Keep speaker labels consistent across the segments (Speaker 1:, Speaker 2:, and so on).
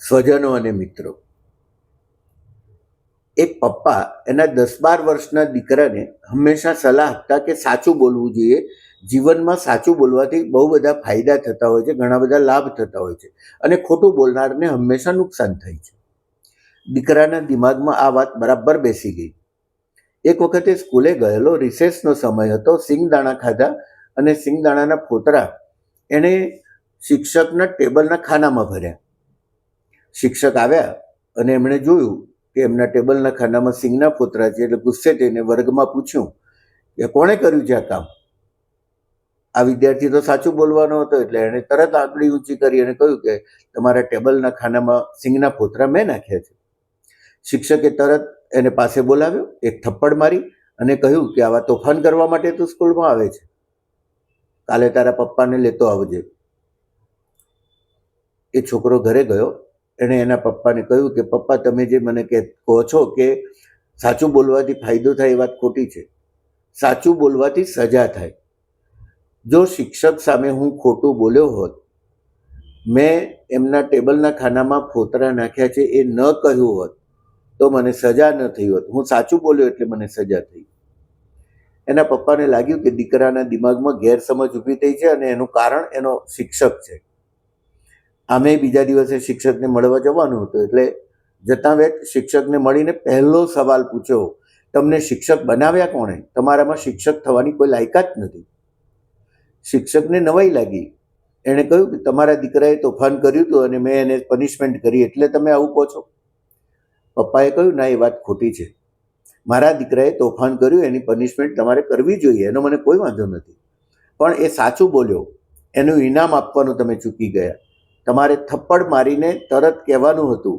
Speaker 1: સ્વજનો અને મિત્રો. એક પપ્પા એના 10-12 વર્ષના દીકરાને હંમેશા સલાહ આપતા કે સાચું બોલવું જોઈએ. જીવનમાં સાચું બોલવાથી બહુ બધા ફાયદા થતા હોય છે, ઘણા બધા લાભ થતા હોય છે, અને ખોટું બોલનારને હંમેશા નુકસાન થાય છે. દીકરાના દિમાગમાં આ વાત બરાબર બેસી ગઈ. એક વખતે સ્કૂલે ગયેલો, રિસેસનો સમય હતો. સિંગદાણા ખાધા અને સિંગદાણાના ફોતરા એણે શિક્ષકના ટેબલના ખાનામાં ભર્યા. શિક્ષક આવ્યા અને એમણે જોયું કે એમના ટેબલના ખાનામાં સિંગના ફોતરા છે, એટલે ગુસ્સે થઈને વર્ગમાં પૂછ્યું કે કોણે કર્યું છે આ કામ. આ વિદ્યાર્થી તો સાચું બોલવાનો હતો, એટલે એણે તરત આંગળી ઊંચી કરી અને કહ્યું કે તમારા ટેબલના ખાનામાં સિંગના ફોતરા મેં નાખ્યા છે. શિક્ષકે તરત એને પાસે બોલાવ્યો, એક થપ્પડ મારી અને કહ્યું કે આવા તોફાન કરવા માટે તું સ્કૂલમાં આવે છે, કાલે તારા પપ્પાને લેતો આવજે. એ છોકરો ઘરે ગયો. એણે એના પપ્પાને કહ્યું કે પપ્પા, તમે જે મને કહો છો કે સાચું બોલવાથી ફાયદો થાય, એ વાત ખોટી છે. સાચું બોલવાથી સજા થાય. જો શિક્ષક સામે હું ખોટું બોલ્યો હોત, મેં એમના ટેબલના ખાનામાં ફોતરા નાખ્યા છે એ ન કહ્યું હોત, તો મને સજા ન થઈ હોત. હું સાચું બોલ્યો એટલે મને સજા થઈ. એના પપ્પાને લાગ્યું કે દીકરાના દિમાગમાં ગેરસમજ ઊભી થઈ છે અને એનું કારણ એનો શિક્ષક છે. આમે બીજા દિવસે શિક્ષકને મળવા જવાનું હતું, એટલે જતાં વેત શિક્ષકને મળીને પહેલો સવાલ પૂછ્યો, તમને શિક્ષક બનાવ્યા કોણે? તમારામાં શિક્ષક થવાની કોઈ લાયકાત નથી. શિક્ષકને નવાઈ લાગી. એણે કહ્યું કે તમારા દીકરાએ તોફાન કર્યું હતું અને મેં એને પનિશમેન્ટ કરી, એટલે તમે આવું કહો છો. પપ્પાએ કહ્યું, ના, એ વાત ખોટી છે. મારા દીકરાએ તોફાન કર્યું, એની પનિશમેન્ટ તમારે કરવી જોઈએ, એનો મને કોઈ વાંધો નથી. પણ એ સાચું બોલ્યો, એનું ઇનામ આપવાનું તમે ચૂકી ગયા. તમારે થપ્પડ મારીને તરત કહેવાનું હતું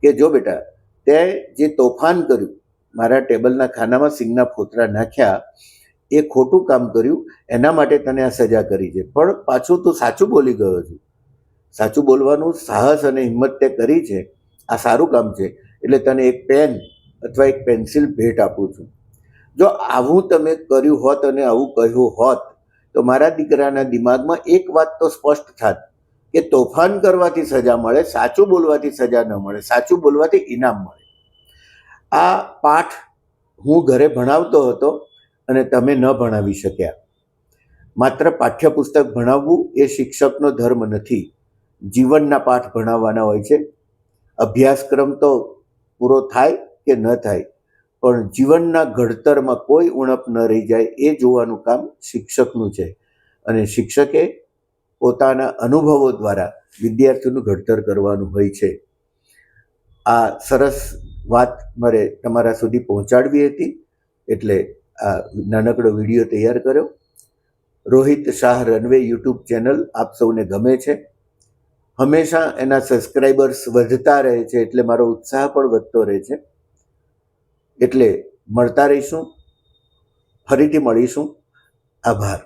Speaker 1: કે જો બેટા, તે જે તોફાન કર્યું, મારા ટેબલના ખાનામાં સિંગના ફોતરા નાખ્યા, એ ખોટું કામ કર્યું, એના માટે તને આ સજા કરી છે. પણ પાછું તું સાચું બોલી ગયો છું. સાચું બોલવાનું સાહસ અને હિંમત તે કરી છે, આ સારું કામ છે, એટલે તને એક પેન અથવા એક પેન્સિલ ભેટ આપું છું. જો આવું તમે કર્યું હોત અને આવું કહ્યું હોત, તો મારા દીકરાના દિમાગમાં એક વાત તો સ્પષ્ટ થાત કે તોફાન કરવાથી સજા મળે, સાચું બોલવાથી સજા ન મળે, સાચું બોલવાથી ઇનામ મળે. આ પાઠ હું ઘરે ભણાવતો હતો અને તમે ન ભણાવી શક્યા. માત્ર પાઠ્યપુસ્તક ભણાવવું એ શિક્ષકનો ધર્મ નથી. જીવનના પાઠ ભણાવવાના હોય છે. અભ્યાસક્રમ તો પૂરો થાય કે ન થાય, પણ જીવનના ઘડતરમાં કોઈ ઉણપ ન રહી જાય એ જોવાનું કામ શિક્ષકનું છે. અને શિક્ષકે પોતાના અનુભવો દ્વારા વિદ્યાર્થીનું ઘડતર કરવાનું હોય છે. આ સરસ વાત મારે તમારા સુધી પહોંચાડવી હતી, એટલે આ નાનકડો વિડીયો તૈયાર કર્યો. Rohit Shah runway YouTube channel આપ સૌને ગમે છે. હંમેશા એના સબસ્ક્રાઈબર્સ વધતા રહે છે, એટલે મારો ઉત્સાહ પણ વધતો રહે છે. એટલે મળતા રહીશું, ફરીથી મળીશું. આભાર.